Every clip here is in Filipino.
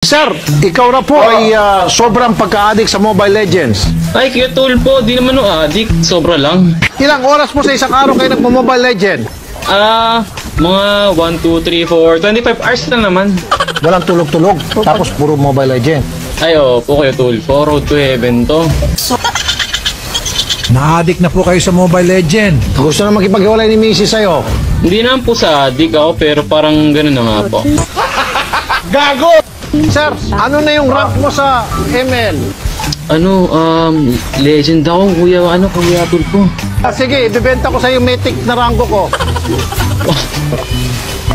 Sir, ikaw na po ay sobrang pagka-addict sa Mobile Legends. Ay, Kuya Tulpo, di naman addict. Sobra lang. Ilang oras po sa isang araw kayo nagmo-Mobile Legend? Mga 1, 2, 3, 4, 25 hours na naman. Walang tulog-tulog, tapos puro Mobile Legend. Ay, po Kuya Tulpo, road to heaven to. Na-addict na po kayo sa Mobile Legend. Gusto na makipag-iwalay ni Mrs. sa'yo. Hindi naman po sa addict ako, pero parang ganun na nga po. Gago! Sir, ano na yung rank mo sa ML? Legend ako, Kuya Tulpo. Sige, ibibenta ko sa'yo mythic na rango ko.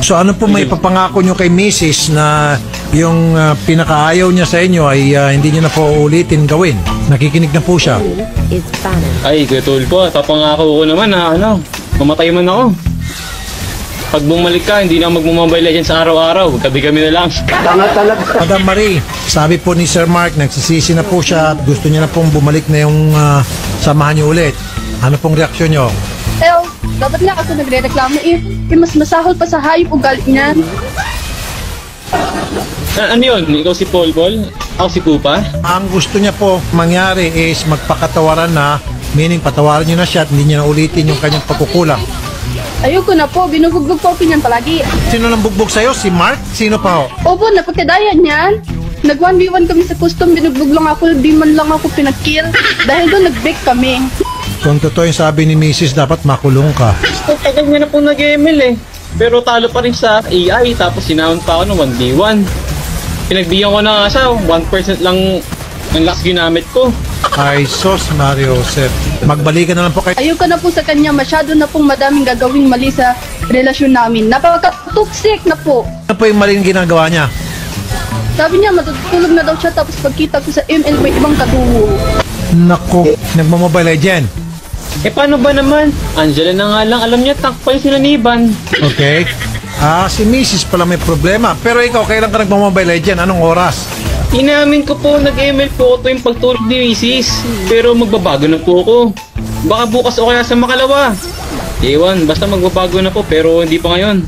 So ano po may papangako nyo kay Mrs. na yung pinakaayaw niya sa inyo ay hindi niyo na po ulitin gawin? Nakikinig na po siya. Ay, Kuya Tulpo, papangako ko naman na mamatay man ako. Pag bumalik ka, hindi na mag-Mobile Legends sa araw-araw. Gabi-gabi na lang. Madam Marie, sabi po ni Sir Mark, nagsisisi na po siya at gusto niya na pong bumalik na yung samahan niyo ulit. Ano pong reaksyon niyo? Dapat nga ako nagre-reklamo mas masahol pa sa hayop ugali niyan. Ano yun? Ikaw si Paul? Ako si Pupa? Ang gusto niya po mangyari is magpakatawaran na, meaning patawaran niyo na siya at hindi niya na ulitin yung kanyang pagkukulang. Ayoko na po, binubugbog po ako niyan palagi. Sino nang bugbog sa'yo? Si Mark? Sino pa ho? Opo, napagkadaya niyan. Nag 1v1 kami sa custom, binugbog lang ako, di man lang ako pinakill. Dahil doon nag-break kami. Kung totoo yung sabi ni Mrs., dapat makulong ka. Tagal nga na po nag-ML eh. Pero talo pa rin sa AI, tapos sinahon pa ako ng 1v1. Pinagbigyan ko na nga siya, 1% lang ang last ginamit ko. Ay, sos Mario Joseph. Magbalikan na lang po kayo. Ayoko na po sa kanya, masyado na pong madaming gagawing mali sa relasyon namin. Napaka-toxic na po. Ano po yung maling ginagawa niya? Sabi niya, matutulog na daw siya, tapos pagkita ko sa ML, may ibang katuwo. Naku, nagmo-Mobile Legend. Paano ba naman? Angela na nga lang, alam niya, takpay sila ni Ivan. Okay. Si Mrs. pala may problema. Pero ikaw, kailan ka nagmo-Mobile Legend? Anong oras? Inamin ko po, nag-ML po ako tuwing pagtulog ni Mrs. Pero magbabago na po ako. Baka bukas o kaya sa makalawa. Ewan, basta magbabago na po, pero hindi pa ngayon.